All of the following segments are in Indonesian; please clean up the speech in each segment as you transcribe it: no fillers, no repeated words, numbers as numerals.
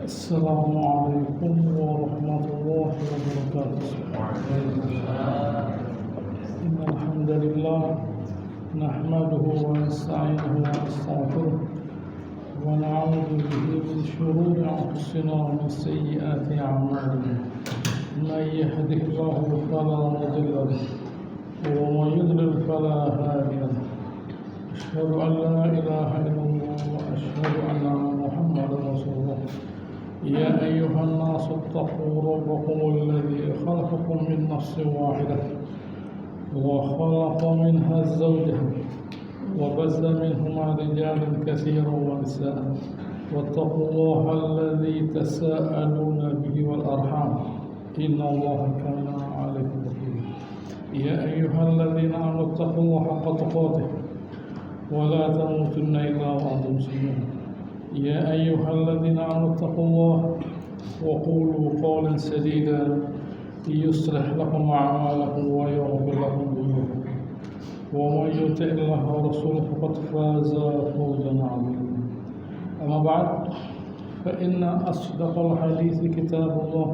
السلام عليكم ورحمة الله وبركاته. إن الحمد لله نحمده ونستعينه ونستغفره ونعوذ به من شرور أنفسنا ومن سيئات أعمالنا. من يهده الله فلا مضل له ومن يضلل فلا هادي له. أشهد أن لا إله إلا الله وأشهد أن محمدا رسول الله. يا أيها الناس اتقوا ربكم الذي خلقكم من نفس واحدة وخلق منها زوجها وبث منهما رجالا كثيرا ونساء واتقوا الله الذي تساءلون به والأرحام إن الله كان عليكم رقيبا. يا أيها الذين آمنوا اتقوا الله حق تقاته ولا تموتن إلا وأنتم مسلمون. يا أيها الذين آمنوا اتقوا الله وقولوا قولا سديدا يصلح لكم أعمالكم ويغفر لكم ذنوبكم ومن يطع الله ورسوله فقد فاز فوزا عظيما. أما بعد فإن أصدق الحديث كتاب الله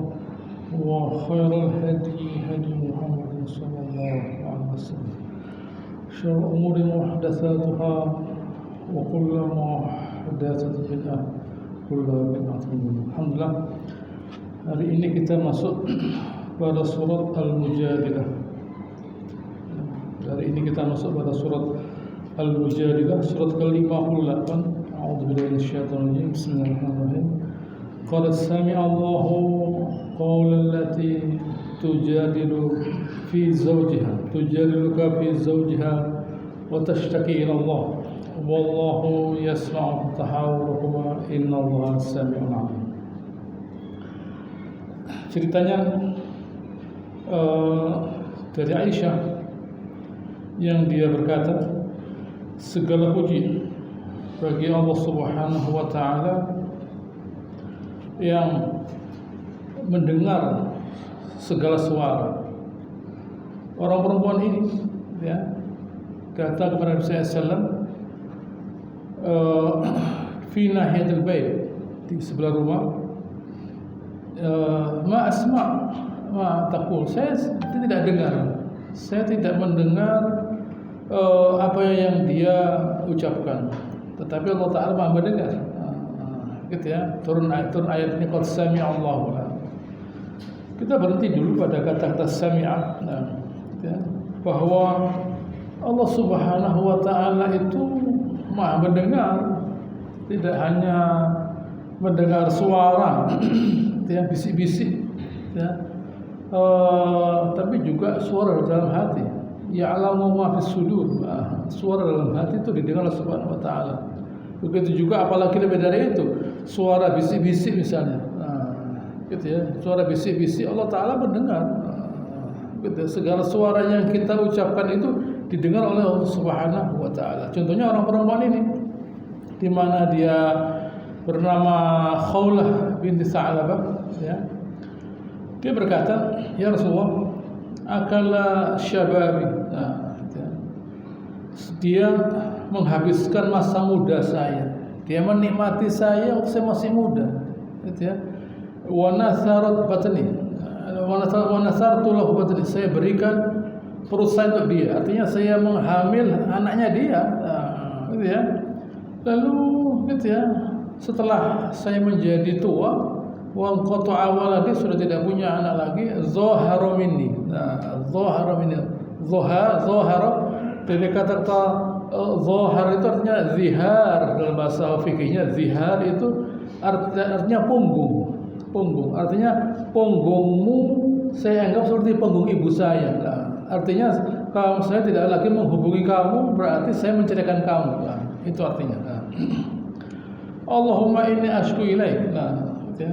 وخير الهدي هدي محمد صلى الله عليه وسلم. شر الأمور محدثاتها وكل محدثة بدعة كل بدعة ضلالة. Alhamdulillah, hari ini kita masuk pada surat Al-Mujadilah. Hari ini kita masuk pada surat Al-Mujadilah, surat ke-58. A'udzubillahi minasyaitonir rajim. Bismillahirrahmanirrahim. Qad sami'a Allahu qawla allati tujadiluka fi zawjiha wa tashtaki ila Allah. Wallahu yasma'u tahawurakuma innallaha sami'un 'alim. Ceritanya dari Aisyah yang dia berkata, segala puji bagi Allah Subhanahu wa taala yang mendengar segala suara. Orang perempuan ini ya kata kepada Nabi sallallahu fi nahiyatil bait, di sebelah rumah, ma asma ma taqul, saya tidak dengar, saya tidak mendengar apa yang dia ucapkan, tetapi Allah Ta'ala Maha mendengar. Gitu ya, turun ayat ini, qad sami'a Allahu. Kita berhenti dulu pada kata-kata sami'a, ya, bahwa Allah Subhanahu wa taala itu Maha mendengar, tidak hanya mendengar suara ya, bisik-bisik ya, tapi juga suara dalam hati. Ya'lamu ma fis sudur. Suara dalam hati itu didengar oleh Subhanahu wa taala. Begitu juga apalagi lebih dari itu, suara bisik-bisik misalnya. Gitu ya, suara bisik-bisik Allah taala mendengar. Gitu, segala suara yang kita ucapkan itu didengar oleh Allah Subhanahu wa taala. Contohnya orang perempuan ini, di mana dia bernama Khawlah binti Sa'labah ya. Dia berkata, "Ya Rasulullah, akala syababi." Ya. Dia menghabiskan masa muda saya. Dia menikmati saya waktu saya masih muda. Gitu ya. Wa natharat batni. Wa nathartu lahu batni. Saya berikan perut saya untuk dia, artinya saya menghamil anaknya dia, gitu ya. Lalu gitu ya, setelah saya menjadi tua, wa qata'a waladi, sudah tidak punya anak lagi, zahara minni. Zahara minni. Zahara dari kata-kata zahar itu artinya zihar dalam bahasa fikihnya. Zihar itu artinya punggung. Punggung artinya punggungmu saya anggap seperti punggung ibu saya. Artinya kalau saya tidak lagi menghubungi kamu, berarti saya menceraikan kamu. Itu artinya. Allahumma inni ashku ilaik.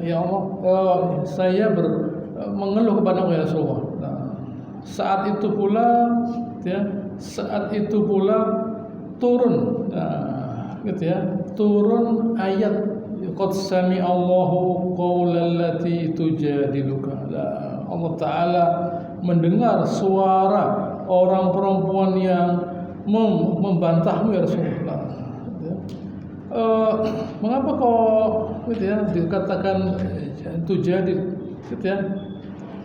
Ya Allah, saya mengeluh kepada ya Rasulullah. Saat itu pula turun, gitu ya, turun ayat qad sami'a Allahu qawla allati tujadiluka. Allah Ta'ala mendengar suara orang perempuan yang membantahmu ya Rasulullah. eh, mengapa kok gitu ya dikatakan itu jadi gitu ya,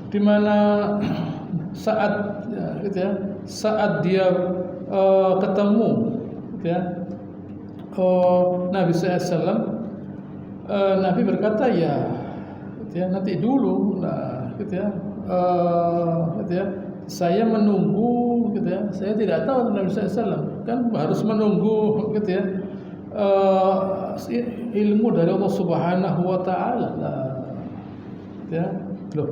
dimana saat gitu ya, saat dia ketemu gitu ya, Nabi SAW, Nabi berkata ya, gitu ya, nanti dulu, nah, gitu ya, gitu ya, saya menunggu, gitu ya, saya tidak tahu Nabi SAW kan harus menunggu, gitu ya, ilmu dari Allah Subhanahu Wa Taala, gitu ya, loh,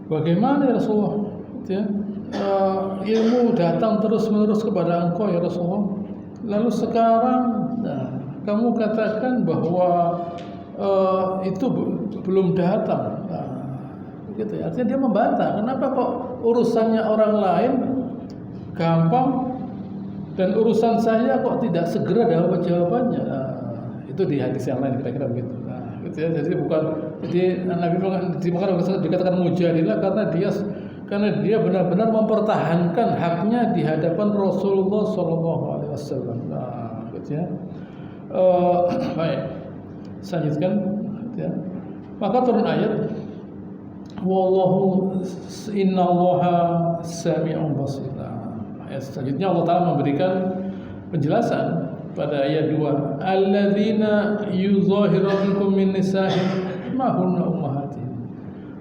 bagaimana ya Rasulullah, gitu ya, ilmu datang terus menerus kepada engkau ya Rasulullah. Lalu sekarang, nah, kamu katakan bahwa itu belum datang, nah, gitu ya. Artinya dia membantah. Kenapa kok urusannya orang lain gampang dan urusan saya kok tidak segera dapat jawabannya? Nah, itu di hadis yang lain kira-kira begitu. Nah, gitu ya. Jadi bukan, jadi Nabi dikatakan mujadilah karena dia benar-benar mempertahankan haknya di hadapan Rasulullah SAW. Nah, gitu ya. Baik, selanjutkan, gitu ya. Maka turun ayat, Wallahu innallaha sami'un basir. Ayat selanjutnya Allah Ta'ala memberikan penjelasan pada ayat 2, alladzina yuzahiruna minkum min nisa'ihim ma hunna ummahatihim.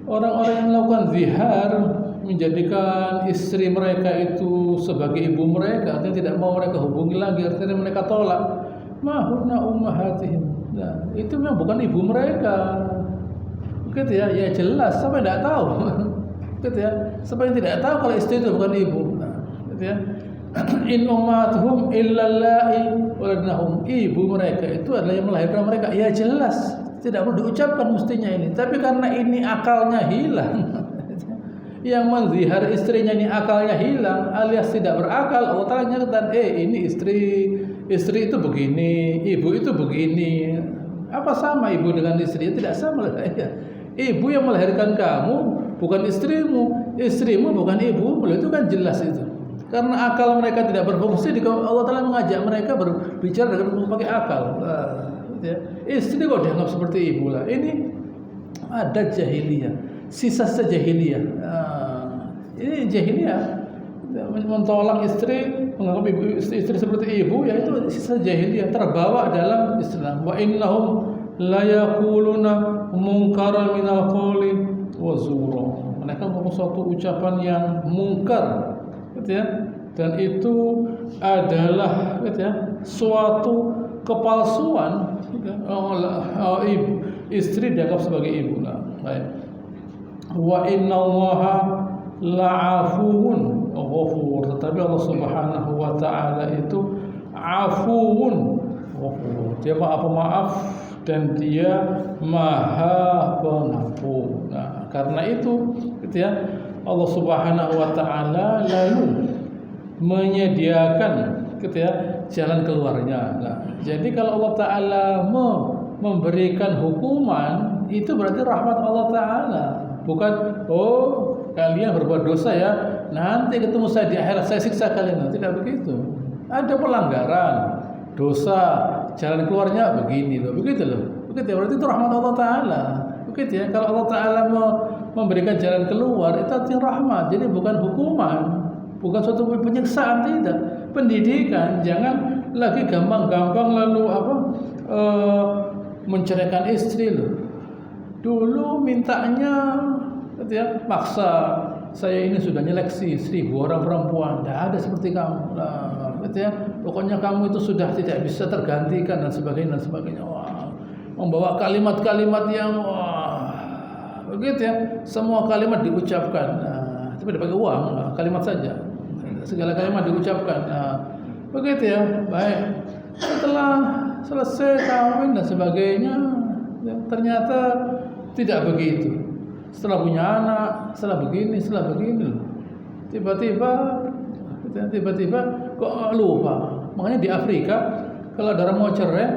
Orang-orang yang melakukan zihar, menjadikan istri mereka itu sebagai ibu mereka, artinya tidak mau mereka hubungi lagi, artinya mereka tolak. Mahunna ummahatihim. Nah, itu memang bukan ibu mereka. Gitu ya, ya jelas, siapa yang tidak tahu. Gitu ya, siapa yang tidak tahu kalau istri itu bukan ibu. Nah, gitu ya. In ummatuhum illallai waladnahum. Ibu mereka itu adalah yang melahirkan mereka. Ya jelas, tidak perlu diucapkan mestinya ini. Tapi karena ini akalnya hilang. Yang menzihar istrinya ini akalnya hilang alias tidak berakal, Allah Ta'ala nyatakan, ini istri itu begini, ibu itu begini. Apa sama ibu dengan istri? Tidak sama. Ibu yang melahirkan kamu bukan istrimu, istrimu bukan ibumu. Itu kan jelas itu. Karena akal mereka tidak berfungsi, Allah Ta'ala mengajak mereka berbicara dengan pakai akal. Ya. Istri kok dianggap seperti ibu lah. Ini ada jahiliyah, sisa sejahiliyah. Ini jahiliyah, mentolak istri, menganggap istri seperti ibu, ya itu sisa jahiliyah terbawa dalam Islam. Wa innahum la yaquluna munkaran minal qawli wa zura. Mereka ngomong suatu ucapan yang mungkar, gitu ya, dan itu adalah, gitu ya, suatu kepalsuan, gitu ya. Ibu, istri dianggap sebagai ibu. Nah, baik. Wa innallaha la'afuun ghafur. Tetapi Allah Subhanahu wa Ta'ala itu afuun ghafur. Dia maha pemaaf dan dia maha pengampun. Nah, karena itu, gitu ya, Allah Subhanahu wa Ta'ala lalu menyediakan, gitu ya, jalan keluarnya. Nah, jadi kalau Allah Ta'ala memberikan hukuman, itu berarti rahmat Allah Ta'ala. Bukan, kalian berbuat dosa ya, nanti ketemu saya di akhirat saya siksa kalian. Tidak begitu. Ada pelanggaran, dosa, jalan keluarnya begini loh, begitu loh. Begitu ya, berarti itu rahmat Allah Ta'ala. Begitu ya, kalau Allah Ta'ala memberikan jalan keluar, itu artinya rahmat. Jadi bukan hukuman, bukan suatu penyiksaan, tidak. Pendidikan, jangan lagi gampang-gampang lalu menceraikan istri loh. Dulu mintanya, gitu ya, maksa, saya ini sudah nyeleksi 1000 orang perempuan, tidak ada seperti kamu. Nah, gitu ya, pokoknya kamu itu sudah tidak bisa tergantikan dan sebagainya. Wah, membawa kalimat-kalimat yang begitu ya, semua kalimat diucapkan. Nah, tapi dipakai uang, kalimat saja, segala kalimat diucapkan. Nah, begitu ya, baik. Setelah selesai kawin dan sebagainya, ya, ternyata tidak begitu. Setelah punya anak, setelah begini, tiba-tiba kok lupa. Makanya di Afrika kalau ada orang mau cerai,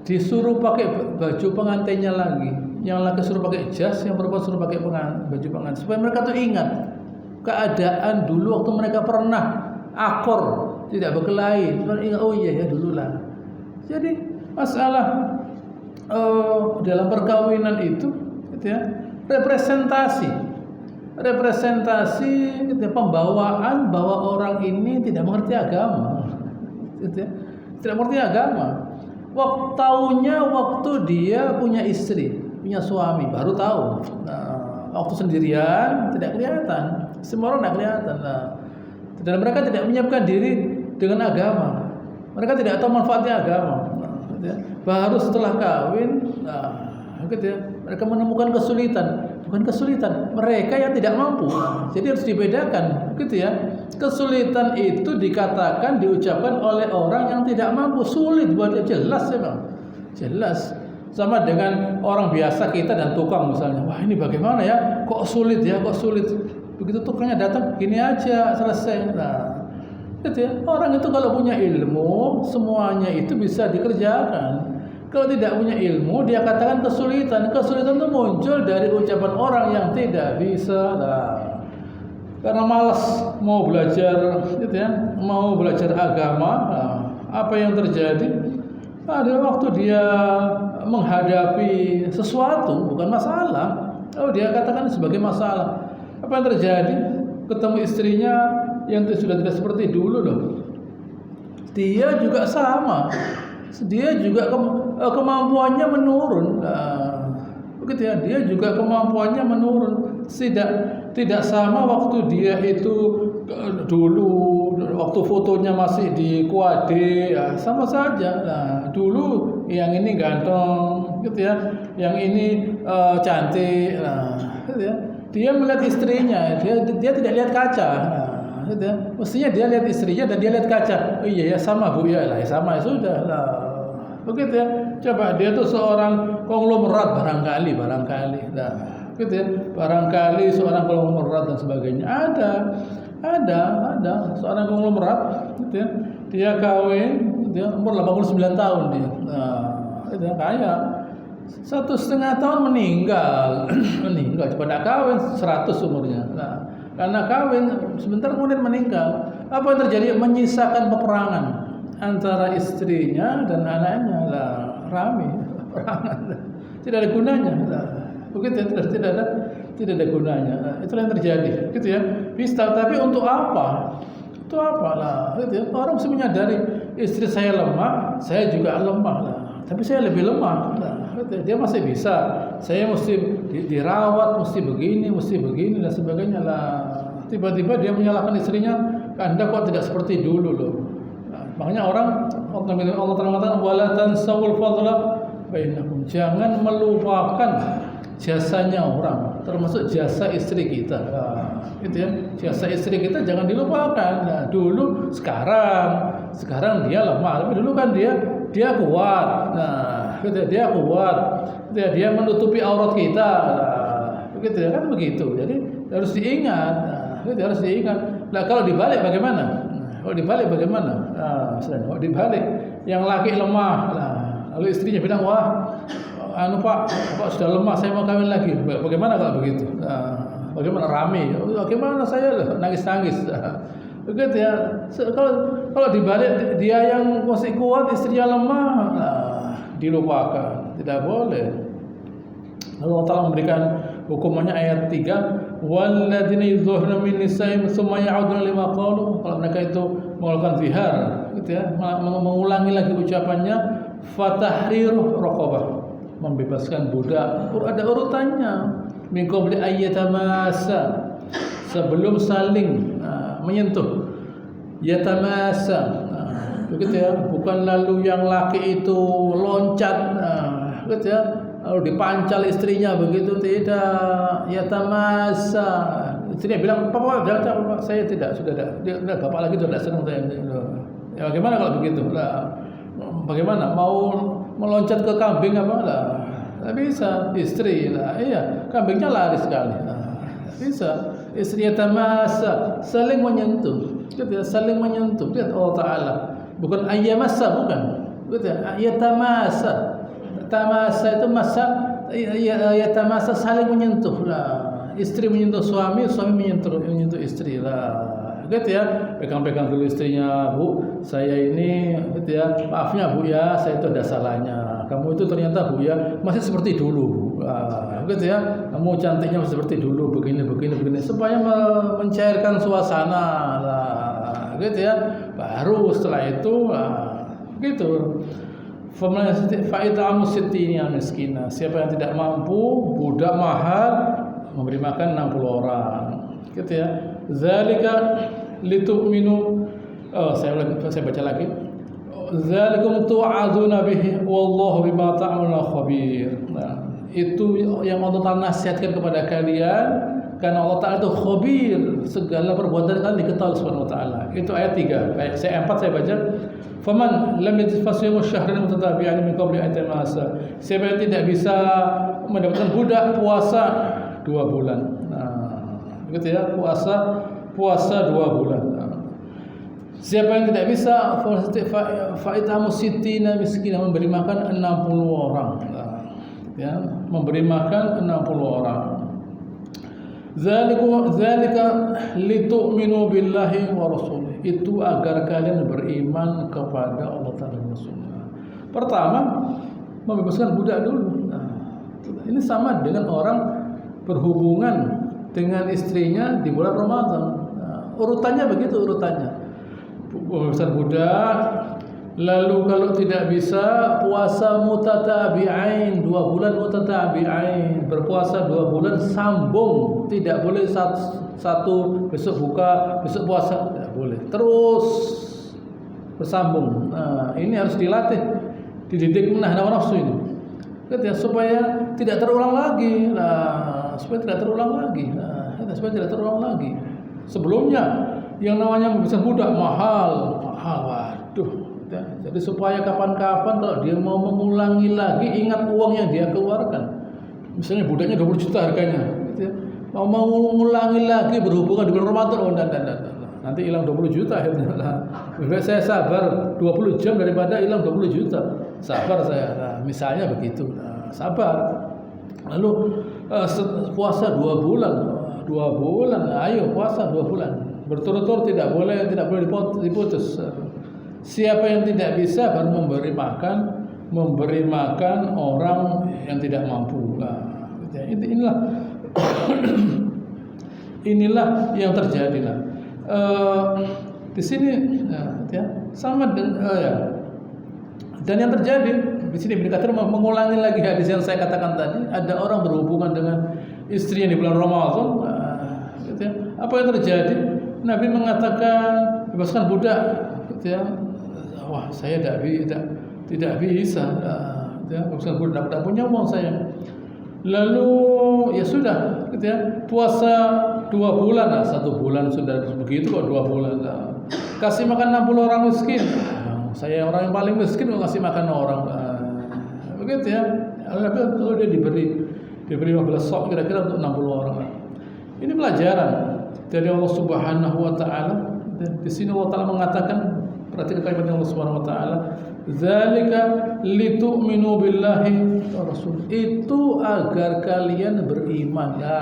disuruh pakai baju pengantinnya lagi. Yang laki suruh pakai jas, yang perempuan suruh pakai baju pengantin, supaya mereka tuh ingat keadaan dulu waktu mereka pernah akor, tidak berkelahi. Ingat, oh iya ya dulu lah. Jadi masalah dalam perkawinan itu, gitu ya, representasi gitu ya, pembawaan bahwa orang ini tidak mengerti agama, gitu ya, tidak mengerti agama. Waktu dia punya istri, punya suami, baru tahu. Nah, waktu sendirian tidak kelihatan, semua orang tidak kelihatan. Nah, dan mereka tidak menyiapkan diri dengan agama. Mereka tidak tahu manfaatnya agama. Gitu ya. Baru setelah kawin, gitu ya, mereka menemukan kesulitan. Bukan kesulitan, mereka yang tidak mampu. Jadi harus dibedakan, gitu ya. Kesulitan itu dikatakan, diucapkan oleh orang yang tidak mampu. Sulit buat dia, jelas ya Bang. Jelas. Sama dengan orang biasa kita dan tukang misalnya. Wah ini bagaimana ya? Kok sulit ya? Kok sulit? Begitu tukangnya datang, gini aja selesai. Nah, gitu ya. Orang itu kalau punya ilmu, semuanya itu bisa dikerjakan. Kalau tidak punya ilmu, dia katakan kesulitan. Kesulitan itu muncul dari ucapan orang yang tidak bisa. Nah, karena malas mau belajar, gitu ya, mau belajar agama. Nah, apa yang terjadi? Ada waktu dia menghadapi sesuatu, bukan masalah. Oh, dia katakan sebagai masalah. Apa yang terjadi? Ketemu istrinya yang sudah tidak seperti dulu loh. Dia juga sama. Dia juga kemampuannya menurun. Begitu ya, dia juga kemampuannya menurun. Tidak sama waktu dia itu dulu, waktu fotonya masih di Kuade, ya, sama saja. Nah, dulu yang ini ganteng, gitu ya, yang ini cantik, nah, gitu ya. Dia melihat istrinya, dia tidak lihat kaca. Nah, gitu ya. Mestinya dia lihat istrinya dan dia lihat kaca. Oh iya ya sama Bu ya, lah sama ya sudah lah. Begitu ya. Coba dia tuh seorang konglomerat barangkali. Nah, gitu ya. Barangkali seorang konglomerat dan sebagainya. Ada seorang konglomerat, gitu ya. Dia kawin, gitu ya, umur 89 tahun dia. Nah, gitu ya, kaya. 1,5 tahun meninggal. Coba nak kawin 100 umurnya. Nah, karena kawin sebentar kemudian meninggal. Apa yang terjadi? Menyisakan peperangan antara istrinya dan anaknya. Lah, rame peperangan. Tidak ada gunanya. Lah, begitu tidak ada gunanya. Nah, itulah yang terjadi, gitu ya. Bisa, tapi untuk apa? Itu apalah, gitu ya. Orang mesti menyadari istri saya lemah, saya juga lemah lah. Tapi saya lebih lemah. Nah, dia masih bisa. Saya mesti dirawat, mesti begini dan sebagainya lah. Tiba-tiba dia menyalahkan istrinya, Anda kok tidak seperti dulu loh. Nah, makanya Allah Taala mengatakan wala tansawul fadla bainakum. Jangan melupakan jasanya orang, termasuk jasa istri kita. Nah, itu ya, jasa istri kita jangan dilupakan. Nah, dulu, sekarang dia lemah, tapi dulu kan dia kuat. Nah, gitu, dia kuat. Dia menutupi aurat kita. Nah, begitu ya kan begitu. Jadi harus diingat. Nah, itu harus diingat. Nah, kalau dibalik bagaimana? Kalau dibalik yang laki lemah, nah, lalu istrinya bilang, "Wah, Pak sudah lemah, saya mau kawin lagi." Bagaimana kalau begitu? Nah, bagaimana rame? Bagaimana saya nangis-nangis? Begitu ya. Kalau dibalik dia yang masih kuat, istrinya lemah, nah, dilupakan. Tidak boleh. Allah Taala memberikan hukumannya ayat 3, walladzina yuzahiruna min nisa'ihim tsumma ya'uduna lima qalu. Kalau mereka itu melakukan zihar, gitu ya, mengulangi lagi ucapannya, fatahriru raqabah, membebaskan budak. Ada urutannya. Min qabli ayyatamasa, sebelum saling menyentuh. Yatamasa. Begitu ya, bukan lalu yang laki itu loncat, gitu ya, lalu dipancal istrinya begitu, tidak. Yatamasa. Istrinya bilang, "Papa, jangan, Papa, saya tidak, sudah tidak, bapak lagi sudah senang saya." Ya bagaimana kalau begitu? Lah, bagaimana? Mau meloncat ke kambing apa? Lah, tidak bisa. Istri, lah, iya, kambingnya lari sekali. Nah, bisa. Istri yatamasa, saling menyentuh. Gitu ya, saling menyentuh. Lihat Allah Taala. Bukan ayyamassa, bukan. Gitu ya, yatamasa. Tamasa itu masa, yatamasa saling menyentuh lah. Istri menyentuh suami, suami menyentuh istri lah. gitu ya, pegang-pegang dulu istrinya, Bu, saya ini, gitu ya, maafnya Bu ya, saya itu ada salahnya. Kamu itu ternyata Bu ya masih seperti dulu, gitu ya, kamu cantiknya masih seperti dulu, begini, supaya mencairkan suasana, gitu ya. Baru setelah itu, gitu. Fa'it'amu sittina miskina. Siapa yang tidak mampu, budak mahal, memberi makan 60 orang. Gitu ya. Zalika litu'minu. Saya baca lagi. Zalikum tu'adzuna bihi wallahu bima ta'maluna khabir. Nah, itu yang Allah Ta'ala nasihatkan kepada kalian karena Allah Ta'ala itu khabir, segala perbuatan kalian diketahui Subhanahu wa taala. Itu ayat 3. Baik, ayat 4 saya baca. Faman lam yajid fasyamu syahran mutatabi'an min qabli an tamasa. Siapa yang tidak bisa mendapatkan budak, puasa 2 bulan. Nah, gitu ya, puasa 2 bulan. Nah, siapa yang tidak bisa fa'itamu sittina miskina, memberi makan 60 orang. Nah, ya, memberi makan 60 orang. Zalika litu'minu billahi wa rasulih. Itu agar kalian beriman kepada Allah Ta'ala dan Rasulnya. Pertama, membebaskan budak dulu. Nah, ini sama dengan orang berhubungan dengan istrinya di bulan Ramadan. Nah, urutannya begitu urutannya. Membebaskan budak, lalu kalau tidak bisa puasa mutatabi'ain, 2 bulan mutatabi'ain, berpuasa 2 bulan sambung, tidak boleh satu besok buka, besok puasa, tidak boleh, terus bersambung. Nah, ini harus dilatih, dididik menahan hawa nafsu ini, ya, supaya tidak terulang lagi. Nah, supaya tidak terulang lagi. Sebelumnya yang namanya membesar budak mahal, waduh. Ya, jadi supaya kapan-kapan kalau dia mau mengulangi lagi, ingat uang yang dia keluarkan. Misalnya budaknya 20 juta harganya, gitu ya. Mau mengulangi lagi berhubungan di bulan Ramadan, nanti hilang 20 juta akhirnya. Lebih baik saya sabar 20 jam daripada hilang 20 juta. Sabar saya. Nah, misalnya begitu. Nah, sabar. Lalu puasa 2 bulan. 2 bulan. Ayo puasa 2 bulan. Berturut-turut tidak boleh diputus. Siapa yang tidak bisa baru memberi makan orang yang tidak mampu. Nah, inilah yang terjadi. Nah, di sini, ya, sama dengan dan yang terjadi di sini berkata mengulangi lagi hadis yang saya katakan tadi. Ada orang berhubungan dengan istrinya di bulan Ramadan. Gitu ya. Apa yang terjadi? Nabi mengatakan bebaskan budak. Gitu ya. Wah, saya tidak bisa. Ya, bebaskan budak, tidak punya uang saya. Lalu ya sudah, gitu ya, puasa 2 bulan. Nah, 1 bulan sudah begitu kok, 2 bulan. Nah, kasih makan 60 orang miskin. Saya orang yang paling miskin kok kasih makan orang. Begitu ya. Lalu dia diberi 15 sok kira-kira untuk 60 orang. Ini pelajaran dari Allah Subhanahu wa taala. Di sini Allah Taala mengatakan, perhatikan kalimat Allah Subhanahu wa taala, "Dzalika litu'minu billahi wa rasul." Itu agar kalian beriman. Ya.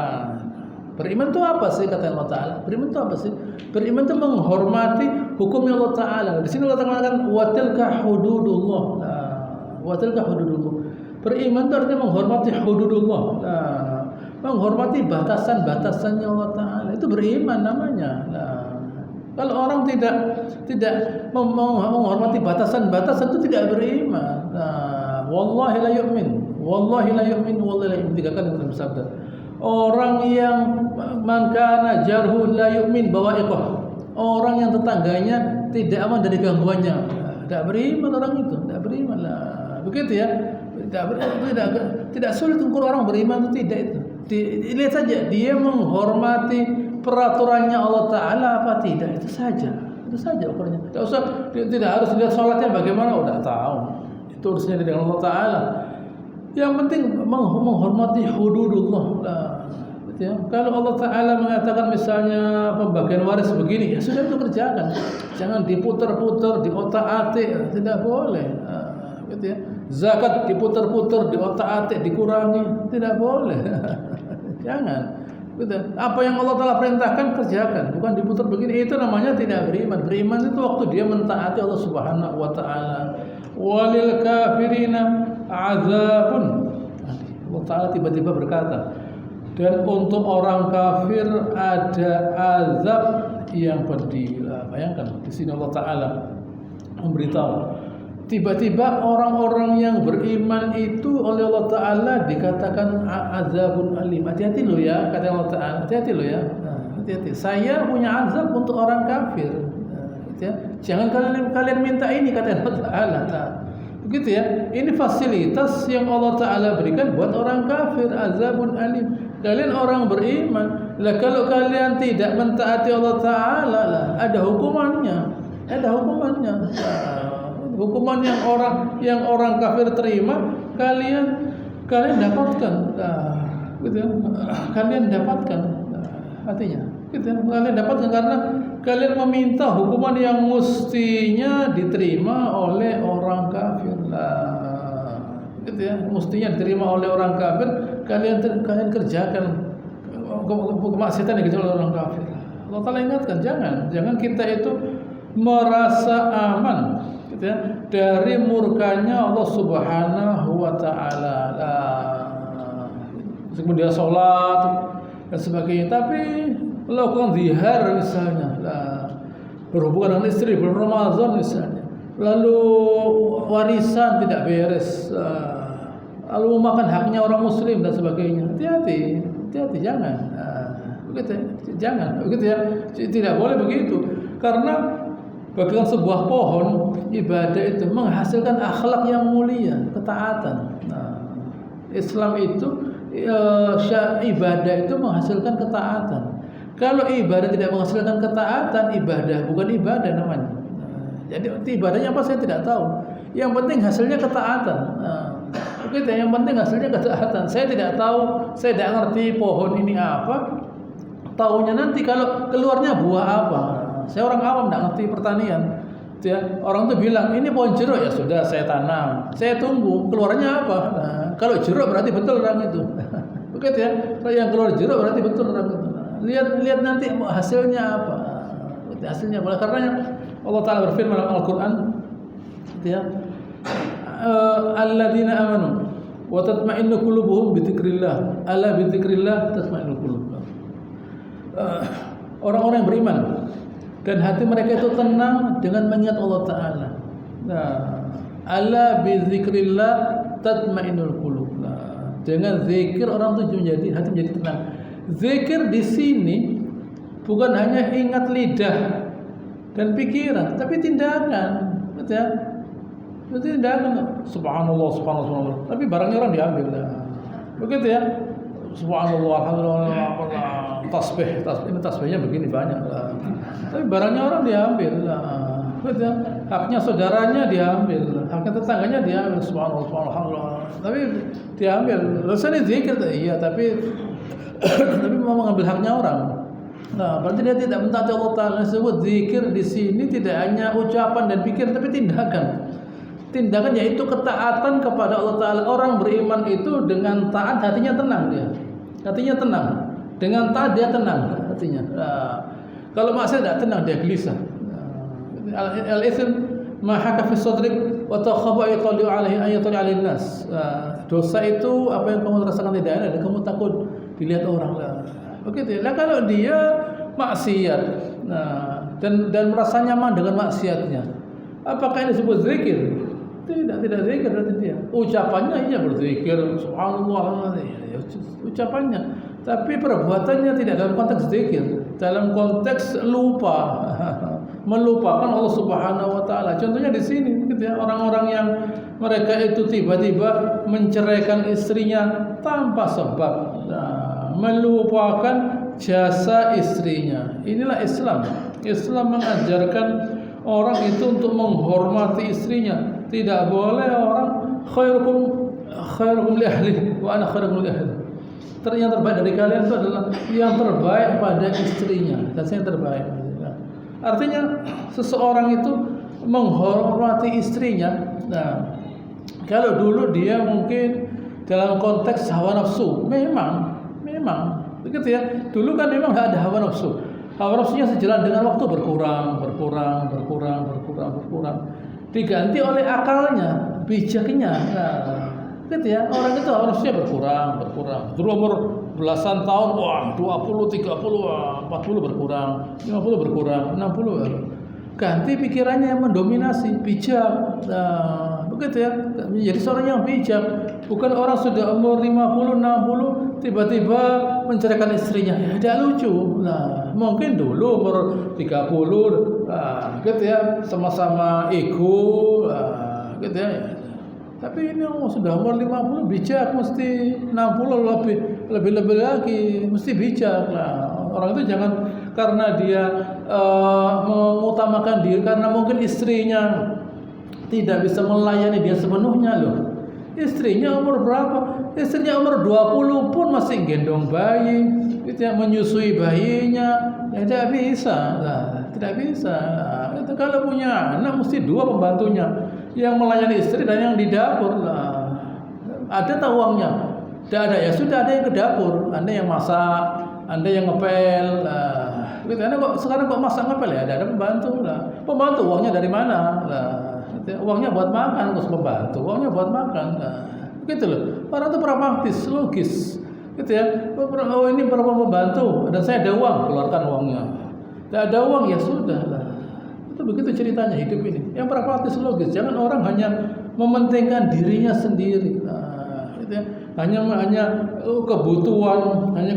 Beriman itu apa sih kata Allah Taala? Beriman itu apa sih? Beriman itu menghormati hukumnya Allah Taala. Di sini Allah Taala mengatakan wa tilka hududullah. Nah, wa tilka hududullah. Beriman itu artinya menghormati hududullah. Nah, menghormati batasan-batasannya Allah Taala. Itu beriman namanya. Nah, kalau orang tidak menghormati batasan-batasan itu tidak beriman. Nah, wallahi la yu'min. Wallahi la yu'min, wallahi la yu'min. 3 kali bersabda. Orang yang man kana jarhu la yu'min bawa'iqah. Orang yang tetangganya tidak aman dari gangguannya. Tidak beriman orang itu, tidak beriman lah. Begitu ya. Tidak sulit ukur orang beriman itu tidak itu. Lihat saja dia menghormati peraturannya Allah Taala apa tidak, itu saja ukurnya. Tidak harus lihat sholatnya bagaimana, udah tahu itu urusannya dengan Allah Taala. Yang penting menghormati hududullah. Ya. Kalau Allah Taala mengatakan misalnya pembagian waris begini, ya sudah itu kerjakan. Jangan diputar-putar di otak-atik, tidak boleh. Gitu ya. Zakat diputar-putar di otak-atik, dikurangi, tidak boleh. Jangan. Gitu. Apa yang Allah Ta'ala perintahkan kerjakan, bukan diputar begini. Itu namanya tidak beriman. Beriman itu waktu dia mentaati Allah Subhanahu wa taala. Walil kafirina azabun. Allah Ta'ala tiba-tiba berkata, dan untuk orang kafir ada azab yang pedih. Bayangkan di sini Allah Ta'ala memberitahu, tiba-tiba orang-orang yang beriman itu oleh Allah Ta'ala dikatakan azabun alim. Hati-hati lo ya, kata Allah Ta'ala. Hati-hati lo ya. Hati-hati. Saya punya azab untuk orang kafir. Ya. Jangan kalian minta ini, kata Allah Ta'ala. Begitu ya. Ini fasilitas yang Allah Ta'ala berikan buat orang kafir. Azabun alim. Kalian orang beriman. Lah kalau kalian tidak mentaati Allah Ta'ala, ada hukumannya. Ada hukumannya. Hukuman yang orang kafir terima, kalian dapatkan. Gitu. Kalian dapatkan. Artinya, gitu. Kalian dapatkan karena kalian meminta hukuman yang mestinya diterima oleh orang kafir. Gitu ya. Mestinya diterima oleh orang kafir, kalian kerjakan kemaksiatan yang dikerjakan oleh orang kafir. Allah Ta'ala ingatkan, jangan kita itu merasa aman ya, dari murkanya Allah Subhanahu wa taala. Kemudian salat dan sebagainya, tapi melakukan zihar misalnya, berhubungan dengan istri bulan Ramadan misalnya, lalu warisan tidak beres, lalu makan haknya orang muslim dan sebagainya. Hati-hati, jangan. Begitu, jangan. Begitu ya. Tidak boleh begitu. Karena bagaikan sebuah pohon, ibadah itu menghasilkan akhlak yang mulia, ketaatan. Islam itu ibadah itu menghasilkan ketaatan. Kalau ibadah tidak menghasilkan ketaatan, ibadah bukan ibadah namanya. Jadi ibadahnya apa saya tidak tahu. Yang penting hasilnya ketaatan. Begitu, yang penting hasilnya ketaatan. Saya tidak tahu, saya tidak ngerti pohon ini apa. Tahunya nanti kalau keluarnya buah apa. Saya orang awam, tidak ngerti pertanian. Ya, orang tuh bilang ini pohon jeruk, ya sudah saya tanam, saya tunggu keluarnya apa. Kalau jeruk berarti betul orang itu. Begitu ya. Kalau yang keluar jeruk berarti betul orang itu. Lihat nanti hasilnya apa. Hasilnya boleh, karena Allah Ta'ala berfirman dalam Al-Quran, ya, alladzina amanu wa tatma'innu qulubuhum bi dzikrillah, ala bi dzikrillah tatma'innul qulub. Orang-orang yang beriman dan hati mereka itu tenang dengan mengingat Allah Ta'ala. Ala bi dzikrillah tatma'innul qulub. Dengan zikir orang itu hati menjadi tenang. Zikir di sini bukan hanya ingat lidah dan pikiran, tapi tindakan. Betul ya? Itu tindakan. Subhanallah. Tapi barangnya orang diambil. Begitu ya? Subhanallah, alhamdulillah. Tasbih. Ini tasbihnya begini banyak. Tapi barangnya orang diambil. Betul ya? Haknya saudaranya diambil, haknya tetangganya diambil. Subhanallah, alhamdulillah. Tapi diambil. Lalu ini zikir, iya, tapi mau mengambil haknya orang. Nah, berarti dia tidak mentaati Allah Ta'ala. Disebut zikir di sini tidak hanya ucapan dan pikiran, tapi tindakan. Tindakan yaitu ketaatan kepada Allah Ta'ala. Orang beriman itu dengan taat hatinya tenang dia. Hatinya tenang. Dengan taat dia tenang hatinya. Kalau maksiat tidak tenang dia gelisah. Al-itsm ma haka fi sadrik wa takhabu ayqali alaihi ayatun 'alin nas. Dosa itu apa yang kamu rasakan tidak enak dan kamu takut dilihat orang. Begitu. Nah, kalau dia maksiat, dan merasa nyaman dengan maksiatnya, apakah ini disebut zikir? Tidak zikir berarti dia. Ucapannya iya berzikir, subhanallah, ucapannya, tapi perbuatannya tidak dalam konteks zikir, dalam konteks lupa, melupakan Allah Subhanahu wa taala. Contohnya di sini gitu ya, orang-orang yang mereka itu tiba-tiba menceraikan istrinya tanpa sebab. Melupakan jasa istrinya. Inilah Islam. Islam mengajarkan orang itu untuk menghormati istrinya. Tidak boleh orang khairukum li ahli wa ana khairukum li ahli. Yang terbaik dari kalian itu adalah yang terbaik pada istrinya dan saya yang terbaik. Artinya seseorang itu menghormati istrinya. Nah, kalau dulu dia mungkin dalam konteks hawa nafsu, memang begitu ya. Dulu kan memang nggak ada hawa nafsu. Hawa nafsunya sejalan dengan waktu berkurang. Diganti oleh akalnya, bijaknya. Nah, gitu ya. Orang itu hawa nafsunya berkurang. Dulu umur belasan tahun, wah 20, 30, wah 40 berkurang, 50 berkurang, 60. Ganti pikirannya yang mendominasi, bijak. Nah, begitu ya. Menjadi seorang yang bijak. Bukan orang sudah umur 50, 60 tiba-tiba menceraikan istrinya. Ya tidak lucu. Nah, mungkin dulu umur 30 gitu ya, sama-sama ego, gitu ya. Tapi ini sudah umur 50 bijak, mesti 60 lebih lagi mesti bijak. Nah, orang itu jangan karena dia mengutamakan diri karena mungkin istrinya tidak bisa melayani dia sepenuhnya loh. Istrinya umur berapa? Istrinya umur 20 pun masih gendong bayi, gitu ya, menyusui bayinya. Ya tidak bisa. Nah, tidak bisa. Nah, itu kalau punya anak mesti dua pembantunya, yang melayani istri dan yang di dapur. Nah, ada tak uangnya? Tidak ada, ya sudah, ada yang ke dapur. Anda yang masak, Anda yang ngepel. Gitu. Anda sekarang kok masak ngepel ya? Ada pembantu lah. Pembantu uangnya dari mana? Uangnya buat makan, terus pembantu. Uangnya buat makan. Gitu loh. Orang itu pragmatis, logis. Gitu ya. Oh ini berapa pembantu dan saya ada uang, keluarkan uangnya. Tidak ada uang ya sudah lah. Itu begitu ceritanya hidup ini. Yang pragmatis, logis. Jangan orang hanya mementingkan dirinya sendiri. Gitu ya. Hanya